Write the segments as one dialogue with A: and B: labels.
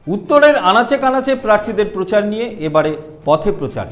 A: উত্তরের আনাচে কানাচে প্রার্থীদের প্রচার নিয়ে এবারে পথে প্রচার।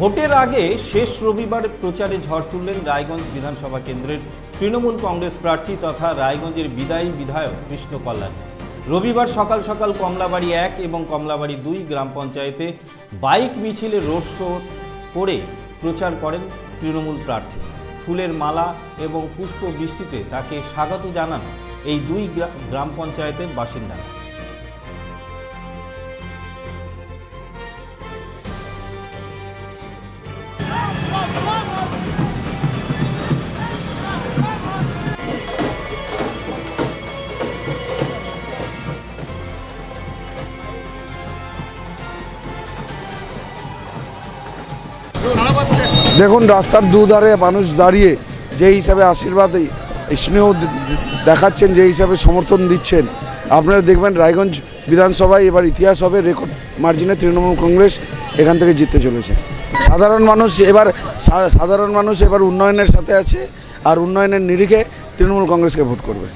A: ভোটের আগে শেষ রবিবার প্রচারে ঝড় তুললেন রায়গঞ্জ বিধানসভা কেন্দ্রের তৃণমূল কংগ্রেস প্রার্থী তথা রায়গঞ্জের বিদায়ী বিধায়ক কৃষ্ণ কল্যাণ। রবিবার সকাল সকাল কমলাবাড়ি 1 এবং কমলাবাড়ি 2 গ্রাম পঞ্চায়েতে বাইক মিছিলে রোড শো করে প্রচার করেন তৃণমূল প্রার্থী। ফুলের মালা এবং পুষ্প বৃষ্টিতে তাকে স্বাগত জানান এই 2 গ্রাম পঞ্চায়েতের বাসিন্দারা।
B: দেখুন, রাস্তার দুধারে মানুষ দাঁড়িয়ে যে হিসাবে আশীর্বাদ স্নেহ দেখাচ্ছেন, যে হিসাবে সমর্থন দিচ্ছেন, আপনারা দেখবেন রায়গঞ্জ বিধানসভায় এবার ইতিহাস হবে। রেকর্ড মার্জিনে তৃণমূল কংগ্রেস এখান থেকে জিততে চলেছে। সাধারণ মানুষ এবার উন্নয়নের সাথে আছে, আর উন্নয়নের নিরিখে তৃণমূল কংগ্রেসকে ভোট করবে।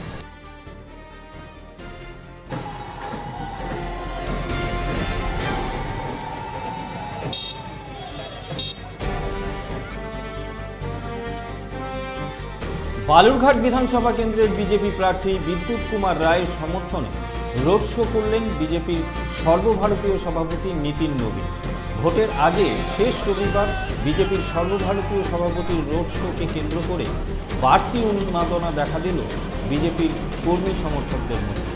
A: বালুরঘাট বিধানসভা কেন্দ্রের বিজেপি প্রার্থী বিদ্যুৎ কুমার রায়ের সমর্থনে রোড শো করলেন বিজেপির সর্বভারতীয় সভাপতি নীতিন নবীন। ভোটের আগে শেষ রবিবার বিজেপির সর্বভারতীয় সভাপতির রোড শোকে কেন্দ্র করে বাড়তি উন্মাদনা দেখা দিল বিজেপির কর্মী সমর্থকদের মধ্যে।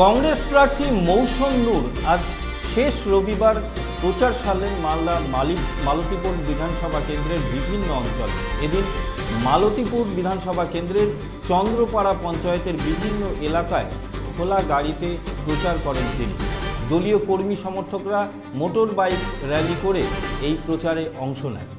A: কংগ্রেস প্রার্থী মৌসুম নূর আজ শেষ রবিবার প্রচার সারলেন মালদার মালতীপুর বিধানসভা কেন্দ্রের বিভিন্ন অঞ্চলে। এদিন মালতীপুর বিধানসভা কেন্দ্রের চন্দ্রপাড়া পঞ্চায়েতের বিভিন্ন এলাকায় খোলা গাড়িতে প্রচার করেন তিনি। দলীয় কর্মী সমর্থকরা মোটর বাইক র্যালি করে এই প্রচারে অংশ নেয়।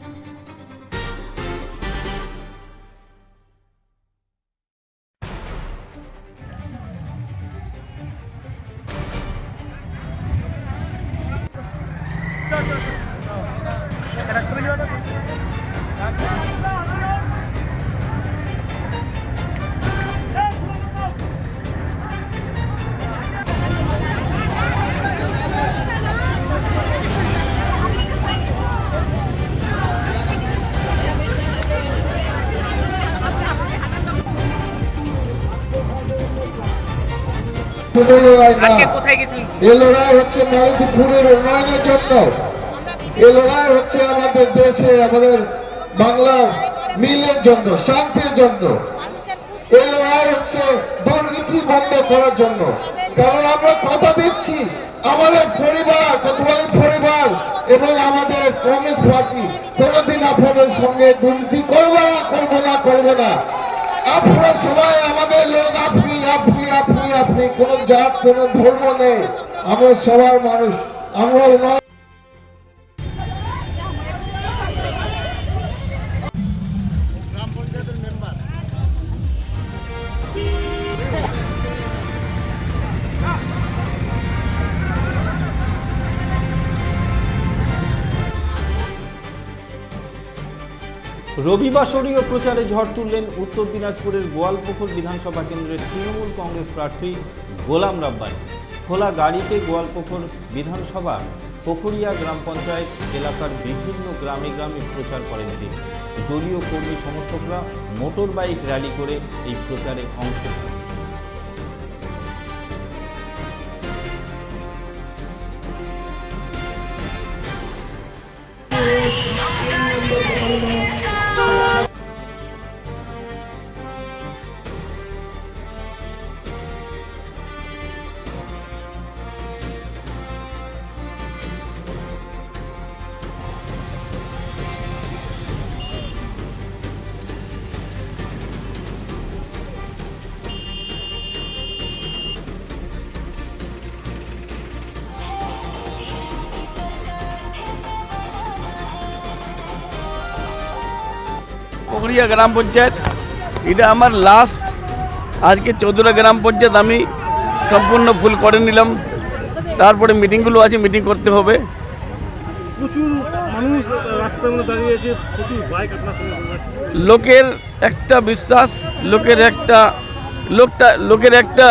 C: এই লড়াই হচ্ছে মালতীপুরের উন্নয়নের জন্য, এই লড়াই হচ্ছে আমাদের দেশে, আমাদের বাংলার মিলের জন্য, শান্তির জন্য। এই লড়াই হচ্ছে দুর্নীতি বন্ধ করার জন্য। কারণ আমরা কথা দিচ্ছি, আমাদের পরিবার এবং আমাদের কংগ্রেস পার্টি কোনোদিন আপনাদের সঙ্গে দুর্নীতি করবে না। আপনারা সবাই আমাদের লোক, আপনি কোনো জাত, কোনো ধর্ম নেই, আমরা সবার মানুষ, আমরা
A: রবিবাসরীয় প্রচারে ঝড় তুললেন উত্তর দিনাজপুরের গোয়ালপুকুর বিধানসভা কেন্দ্রের তৃণমূল কংগ্রেস প্রার্থী গোলাম রাব্বানী। খোলা গাড়িতে গোয়ালপুকুর বিধানসভার পুকুরিয়া গ্রাম পঞ্চায়েত এলাকার বিভিন্ন গ্রামে গ্রামে প্রচার করেন তিনি। দলীয় কর্মী সমর্থকরা মোটর বাইক র্যালি করে এই প্রচারে অংশ নেন।
D: পুকুরিয়া গ্রাম পঞ্চায়েত এটা আমার লাস্ট। আজকে 14টা গ্রাম পঞ্চায়েত আমি সম্পূর্ণ ফুল করে নিলাম। তারপরে মিটিংগুলো আছে, মিটিং করতে হবে।
E: প্রচুর মানুষ রাস্তার মধ্যে দাঁড়িয়ে আছে, প্রচুর বাইক আপনার সঙ্গে যাচ্ছে।
D: লোকের একটা বিশ্বাস, লোকের একটা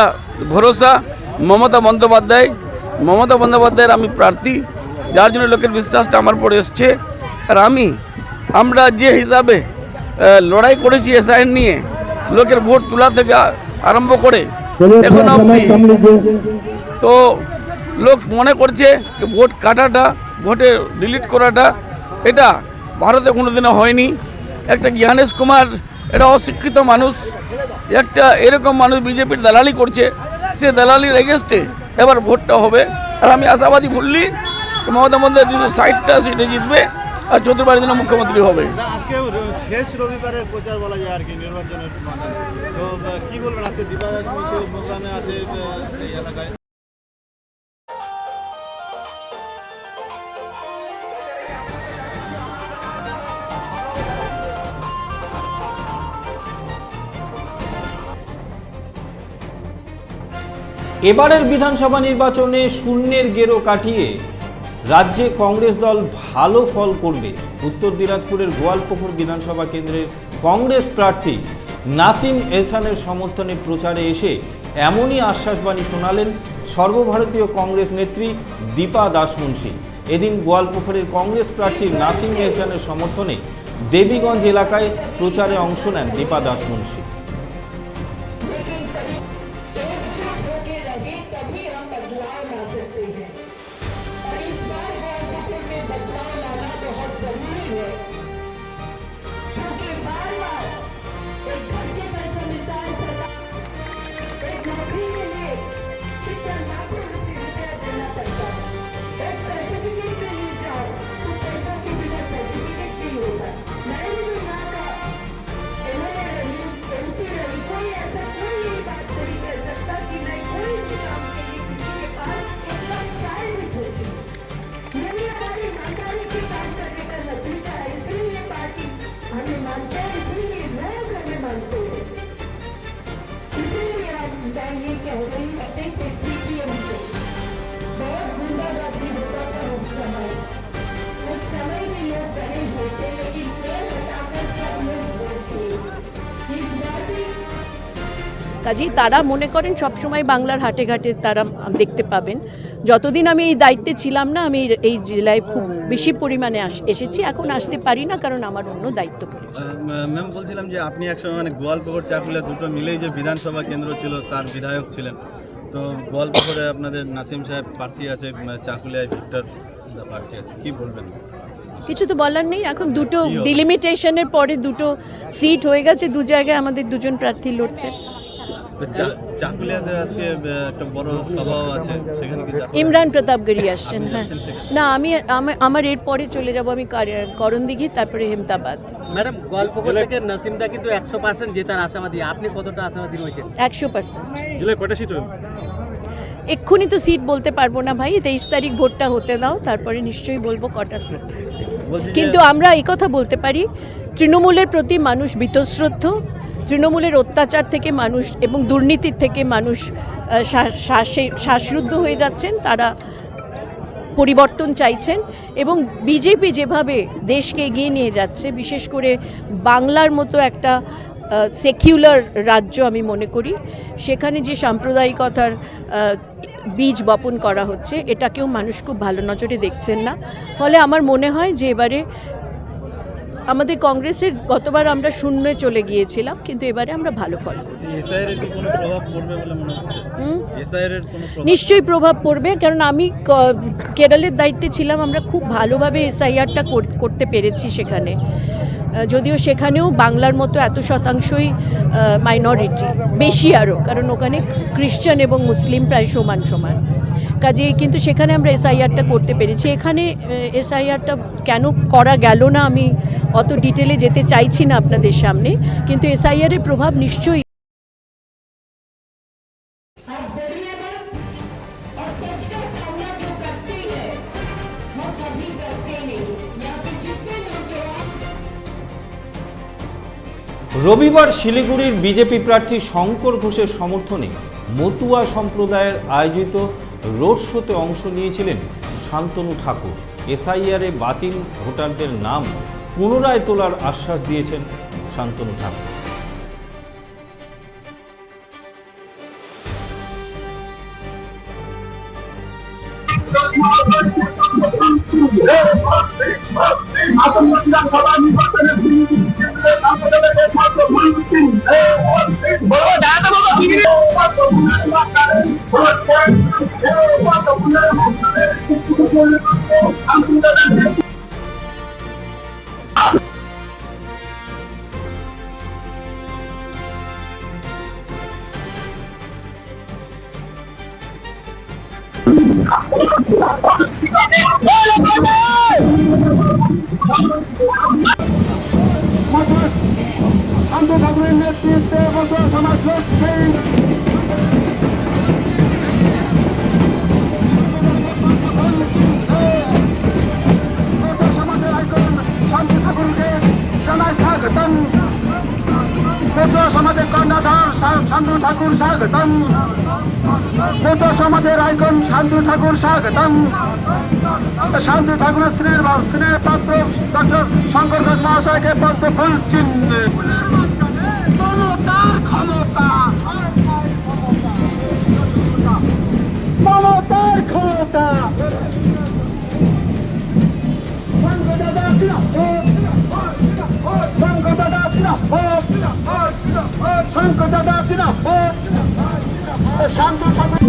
D: ভরসা মমতা বন্দ্যোপাধ্যায়ের আমি প্রার্থী, যার জন্য লোকের বিশ্বাসটা আমার পরে এসছে। আর আমরা যে হিসাবে লড়াই করেছি এসআইএন নিয়ে, লোকের ভোট তোলা থেকে আরম্ভ করে এখন অবধি, তো লোক মনে করছে ভোট কাটাটা, ভোটে ডিলিট করাটা এটা ভারতে কোনোদিনও হয়নি। একটা জ্ঞানেশ কুমার, এটা অশিক্ষিত মানুষ, একটা এরকম মানুষ বিজেপির দালালি করছে, সে দালালির এগেনস্টে এবার ভোটটা হবে। আর আমি আশাবাদী বললি মমতা বন্দ্যোপাধ্যায় 260টা সিটে জিতবে আর 4বার দিনে মুখ্যমন্ত্রী হবে।
E: আজকে শেষ রবিবারের প্রচার বলা যায় আর কি, নির্বাচনের। তো কি বলবেন, আজকে দীপাদাস মিছিল প্রোগ্রামে আছে এই এলাকায়?
A: এবারের বিধানসভা নির্বাচনে শূন্যের গেরো কাটিয়ে রাজ্যে কংগ্রেস দল ভালো ফল করবে। উত্তর দিনাজপুরের গোয়ালপুকুর বিধানসভা কেন্দ্রের কংগ্রেস প্রার্থী নাসিম এহসানের সমর্থনে প্রচারে এসে এমনই আশ্বাসবাণী শোনালেন সর্বভারতীয় কংগ্রেস নেত্রী দীপা দাসমুন্সী। এদিন গোয়ালপুকুরের কংগ্রেস প্রার্থী নাসিম এহসানের সমর্থনে দেবীগঞ্জ এলাকায় প্রচারে অংশ নেন দীপা দাসমুন্সী।
F: কাজেই তারা মনে করেন সবসময় বাংলার হাটে ঘাটে তারা দেখতে পাবেন। যতদিন আমি এই দায়িত্বে ছিলাম না, আমি এই জেলায় খুব বেশি পরিমাণে এসেছি। এখন আসতে পারি না কারণ আমার অন্য দায়িত্ব পড়েছে।
E: ম্যাম, বলছিলাম যে আপনি একসময় মানে গোয়ালপুকুর চাকুলিয়া দুটো মিলেই যে বিধানসভা কেন্দ্র ছিল তার বিধায়ক ছিলেন। তো গোয়ালপুকুরে আপনাদের নাসিম সাহেব প্রার্থী আছে, চাকুলিয়ায় ভিক্টর প্রার্থী আছে, কি বলবেন?
F: কিছু তো বলার নেই। এখন দুটো ডিলিমিটেশনের পরে দুটো সিট হয়ে গেছে, দু জায়গায় আমাদের দুজন প্রার্থী লড়ছে।
E: চাকুলিয়াতে আজকে একটা বড় সভাও আছে, সেখানে কি
F: ইমরান প্রতাপগড়ি আসছেন? হ্যাঁ, না আমার এর পরে চলে যাব আমি করণদিঘি, তারপরে হেমতাবাদ।
G: ম্যাডাম, গোয়ালপুকুর থেকে নাসিমদা কিন্তু 100% জেতার আশাবাদী, আপনি কতটা আশাবাদী রয়েছেন?
F: 100%।
E: জেলায় কয়টা সিট হবে?
F: এক্ষুনি তো সিট বলতে পারবো না ভাই, 23 তারিখ ভোটটা হতে দাও, তারপরে নিশ্চয়ই বলবো কটা সিট। কিন্তু আমরা এই কথা বলতে পারি, তৃণমূলের প্রতি মানুষ বীতশ্রদ্ধ। তৃণমূলের অত্যাচার থেকে মানুষ এবং দুর্নীতির থেকে মানুষ শ্বাসরুদ্ধ হয়ে যাচ্ছেন, তারা পরিবর্তন চাইছেন। এবং বিজেপি যেভাবে দেশকে এগিয়ে নিয়ে যাচ্ছে, বিশেষ করে বাংলার মতো একটা সেকুলার রাজ্য আমি মনে করি, সেখানে যে সাম্প্রদায়িকতার বীজ বপন করা হচ্ছে, এটাকেও মানুষ খুব ভালো নজরে দেখছেন না। ফলে আমার মনে হয় যে এবারে আমাদের কংগ্রেসের গতবার আমরা শূন্যে চলে গিয়েছিলাম, কিন্তু এবারে আমরা ভালো ফল করব।
E: এসআইআর এর কি কোনো প্রভাব পড়বে বলে মনে হচ্ছে? এসআইআর এর কোনো প্রভাব?
F: নিশ্চয়ই প্রভাব পড়বে, কারণ আমি কেরলের দায়িত্বে ছিলাম, আমরা খুব ভালোভাবে এসআইআরটা করতে পেরেছি সেখানে। যদিও সেখানেও বাংলার মতো এত শতাংশই মাইনরিটি, বেশি আরও, কারণ ওখানে খ্রিশ্চান এবং মুসলিম প্রায় সমান সমান। কাজেই কিন্তু সেখানে আমরা এসআইআরটা করতে পেরেছি। এখানে এসআইআরটা কেন করা গেল না আমি অত ডিটেলে যেতে চাইছি না আপনাদের সামনে, কিন্তু এসআইআরের প্রভাব নিশ্চয়ই।
A: রবিবার শিলিগুড়ির বিজেপি প্রার্থী শঙ্কর ঘোষের সমর্থনে মতুয়া সম্প্রদায়ের আয়োজিত রোড শোতে অংশ নিয়েছিলেন শান্তনু ঠাকুর। এসআইআরে বাতিল ভোটারদের নাম পুনরায় তোলার আশ্বাস দিয়েছেন শান্তনু ঠাকুর।
C: সমাজের কর্ণধার শান্তনু ঠাকুর স্বাগতম, সমাজের আইকন শান্তনু ঠাকুর স্বাগতম। শান্তনু ঠাকুরের স্নেহের পাত্র ডক্টর শঙ্কর ঘোষ মহাশয়কে পদ্ম ফুল চিহ্ন। মমতার ক্ষমতা, মমতার ক্ষমতা। শান্তনু ঠাকুর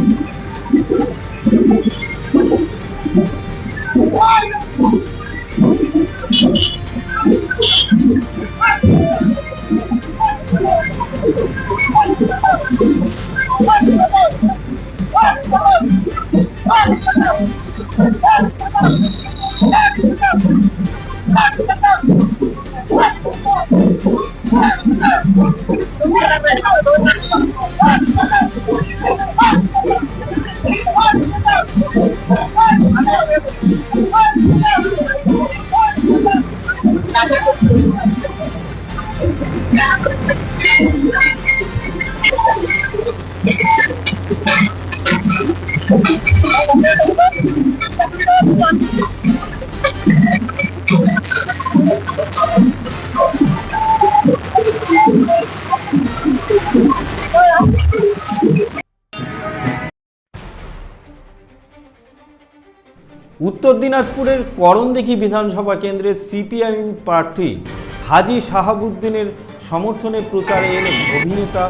A: উত্তর দিনাজপুরের করণদিঘি বিধানসভা কেন্দ্রের সিপিআইএম প্রার্থী হাজী শাহাবুদ্দিনের সমর্থনে প্রচারে এলেন অভিনেতা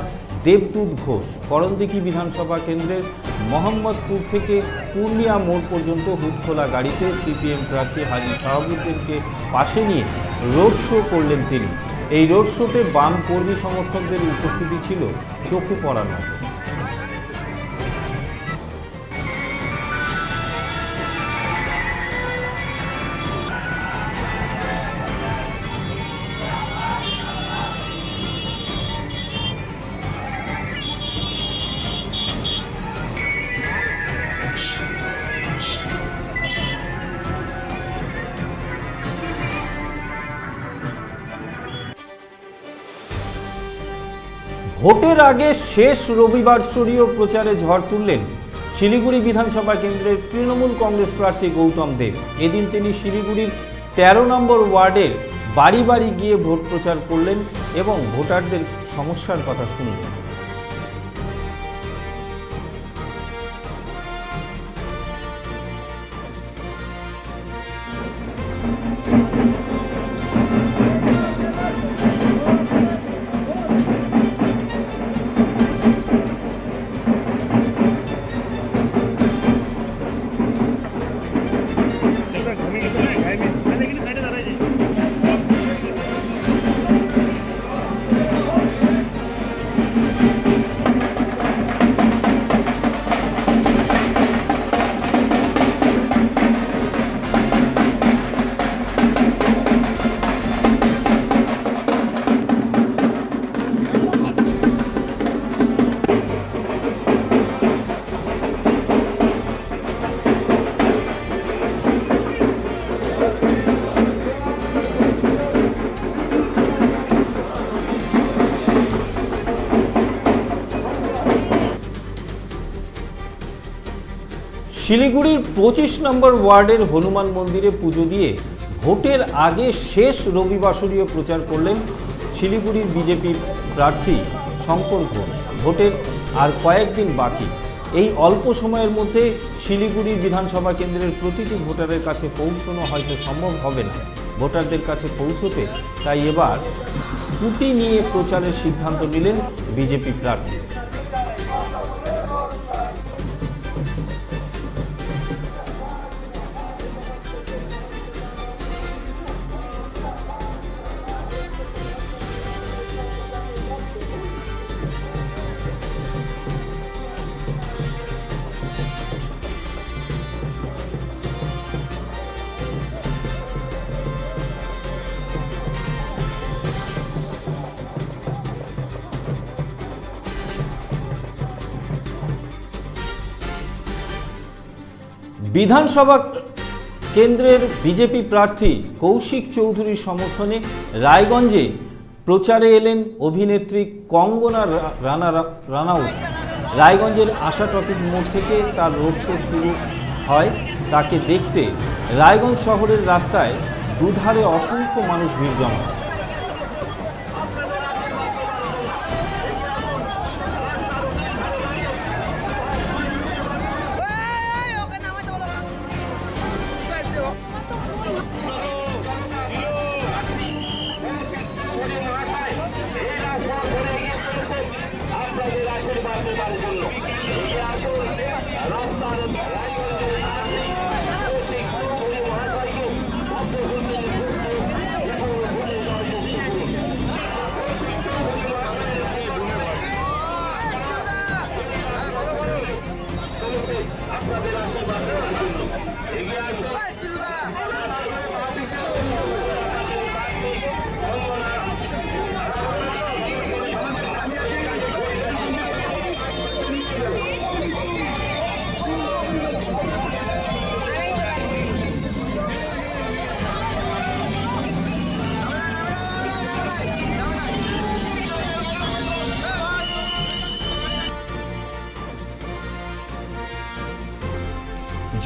A: দেবদূত ঘোষ। করণদিঘি বিধানসভা কেন্দ্রের মোহাম্মদপুর থেকে পূর্ণিয়া মোড় পর্যন্ত হুডখোলা গাড়িতে সিপিএম প্রার্থী হাজী শাহাবুদ্দিনকে পাশে নিয়ে রোড শো করলেন তিনি। এই রোড শোতে বাম কর্মী সমর্থকদের উপস্থিতি ছিল চোখে পড়ার মতো। ভোটের আগে শেষ রবিবারসরীয় প্রচারে ঝড় তুললেন শিলিগুড়ি বিধানসভা কেন্দ্রের তৃণমূল কংগ্রেস প্রার্থী গৌতম দেব। এদিন তিনি শিলিগুড়ির ১৩ নম্বর ওয়ার্ডের বাড়ি বাড়ি গিয়ে ভোট প্রচার করলেন এবং ভোটারদের সমস্যার কথা শুনলেন। শিলিগুড়ির 25 নম্বর ওয়ার্ডের হনুমান মন্দিরে পুজো দিয়ে ভোটের আগে শেষ রবিবাসরীয় প্রচার করলেন শিলিগুড়ির বিজেপি প্রার্থী শঙ্কর ঘোষ। ভোটের আর কয়েকদিন বাকি। এই অল্প সময়ের মধ্যে শিলিগুড়ি বিধানসভা কেন্দ্রের প্রতিটি ভোটারের কাছে পৌঁছানো হয়তো সম্ভব হবে না। ভোটারদের কাছে পৌঁছতে তাই এবার স্কুটি নিয়ে প্রচারের সিদ্ধান্ত নিলেন বিজেপি প্রার্থী। বিধানসভা কেন্দ্রের বিজেপি প্রার্থী কৌশিক চৌধুরীর সমর্থনে রায়গঞ্জে প্রচারে এলেন অভিনেত্রী কঙ্গনা রানাউত। রায়গঞ্জের আশা টকিজ মোড় থেকে তার রোড শো শুরু হয়। তাকে দেখতে রায়গঞ্জ শহরের রাস্তায় দুধারে অসংখ্য মানুষ ভিড় জমায়।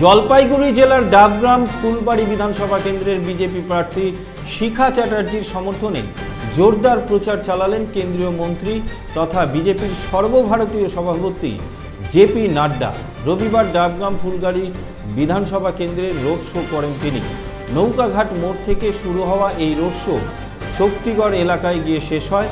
A: জলপাইগুড়ি জেলার ডাবগ্রাম ফুলবাড়ি বিধানসভা কেন্দ্রের বিজেপি প্রার্থী শিখা চ্যাটার্জির সমর্থনে জোরদার প্রচার চালালেন কেন্দ্রীয় মন্ত্রী তথা বিজেপির সর্বভারতীয় সভাপতি জেপি নাড্ডা। রবিবার ডাবগ্রাম ফুলবাড়ি বিধানসভা কেন্দ্রে রোড শো করেন তিনি। নৌকাঘাট মোড় থেকে শুরু হওয়া এই রোড শো শক্তিগড় এলাকায় গিয়ে শেষ হয়।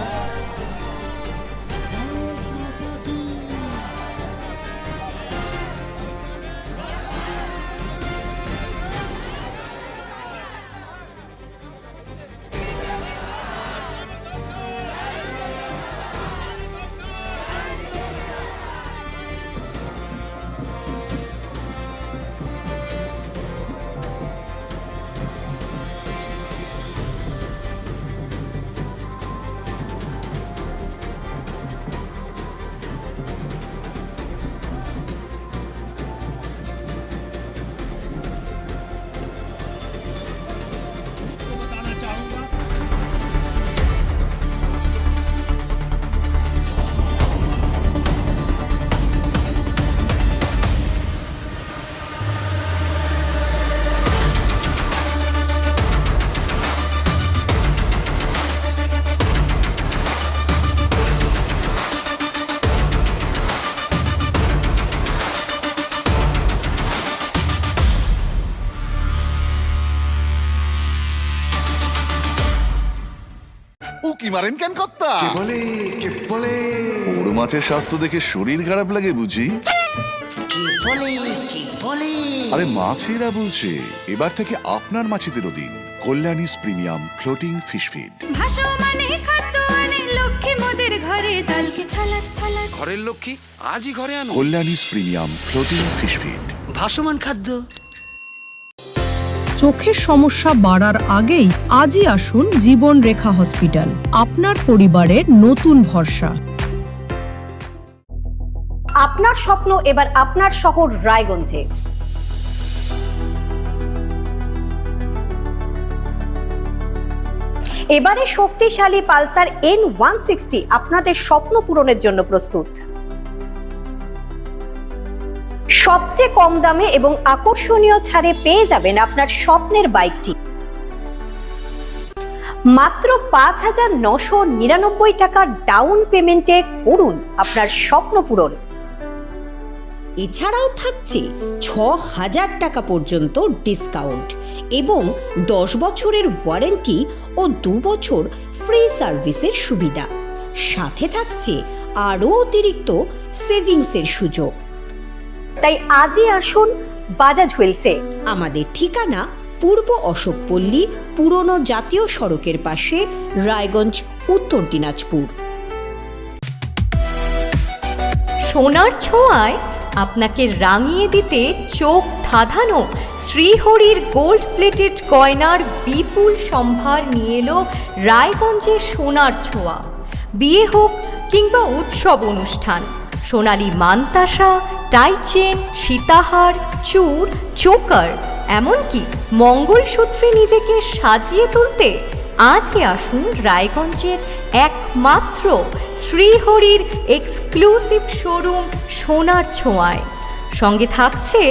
H: উকি মারেন কেন কর্তা? কে বলে বড় মাছের স্বাস্থ্য দেখে শরীর খারাপ লাগে বুঝি? আরে মাছেরা বলছে এবার থেকে আপনার মাছেদেরও দিন কল্যাণীস প্রিমিয়াম ফ্লোটিং ফিশ ফিড।
I: ঘরের লক্ষ্মী আজই ঘরে আনো
H: কল্যাণীস প্রিমিয়াম ফ্লোটিং ফিশ ফিড।
I: ভাসমান খাদ্য।
J: চোখের সমস্যা বাড়ার আগেই আজই আসুন জীবন রেখা হসপিটাল, আপনার পরিবারের নতুন ভরসা।
K: আপনার স্বপ্ন এবার আপনার শহর রায়গঞ্জে। এবারে শক্তিশালী পালসার N160 আপনাদের স্বপ্ন পূরণের জন্য প্রস্তুত। সবচেয়ে কম দামে এবং আকর্ষণীয় ছাড়ে পেয়ে যাবেন আপনার স্বপ্নের বাইকটি মাত্র ৫,৯৯৯ টাকা ডাউন পেমেন্টে করুন আপনার স্বপ্ন পূরণ।
L: এছাড়াও থাকছে ৬,০০০ টাকা পর্যন্ত ডিসকাউন্ট এবং ১০ বছরের ওয়ারেন্টি ও ২ বছর ফ্রি সার্ভিসের সুবিধা। সাথে থাকছে আরও অতিরিক্ত সেভিংসের সুযোগ।
K: তাই আজই আসুন বাজাজ হুইলসে।
L: আমাদের ঠিকানা পূর্ব অশোকপল্লী, পুরনো জাতীয় সড়কের পাশে, রায়গঞ্জ, উত্তর দিনাজপুর।
M: সোনার ছোঁয়ায় আপনাকে রাঙিয়ে দিতে চোখ ধাঁধানো শ্রীহরির গোল্ড প্লেটেড গয়নার বিপুল সম্ভার নিয়ে এলো রায়গঞ্জের সোনার ছোঁয়া। বিয়ে হোক কিংবা উৎসব অনুষ্ঠান, সোনালী মানতাসা, টাইচেন, সীতাহার, চূড়, চোকার, এমনকি মঙ্গলসূত্রে নিজেকে সাজিয়ে তুলতে আজই আসুন রায়গঞ্জের একমাত্র শ্রীহরির এক্সক্লুসিভ শোরুম সোনার ছোঁয়ায়। সঙ্গে থাকছে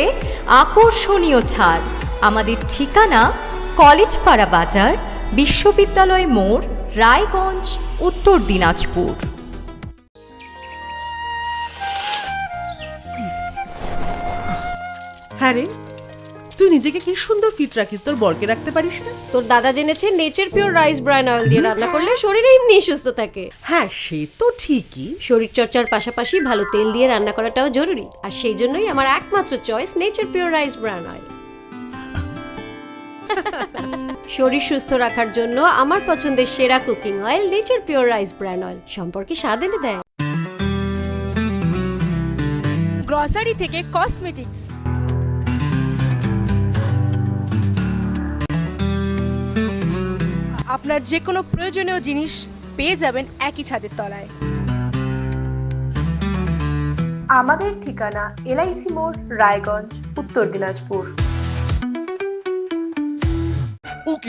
M: আকর্ষণীয় ছাড়। আমাদের ঠিকানা কলেজপাড়া বাজার, বিশ্ববিদ্যালয় মোড়, রায়গঞ্জ, উত্তর দিনাজপুর।
J: হ্যাঁ রে, তুই নিজেকে কি সুন্দর ফিট রাখিস, তোর বরকে রাখতে পারিস না?
F: তোর দাদা জেনেছে nature pure rice bran oil দিয়ে রান্না করলে শরীর এমনি সুস্থ থাকে।
J: হ্যাঁ, সে তো ঠিকই।
F: শরীর চর্চার পাশাপাশি ভালো তেল দিয়ে রান্না করাটাও জরুরি, আর সেই জন্যই আমার একমাত্র choice nature pure rice bran oil. শরীর সুস্থ রাখার জন্য আমার পছন্দের সেরা cooking oil nature pure rice bran oil, সম্পর্কে স্বাদ এনে দেয়।
M: গ্রসারি থেকে কসমেটিক্স, আপনার যে কোনো প্রয়োজনীয় জিনিস পেয়ে যাবেন একই ছাদের তলায়।
F: আমাদের ঠিকানা LIC মোড়, রায়গঞ্জ, উত্তর দিনাজপুর।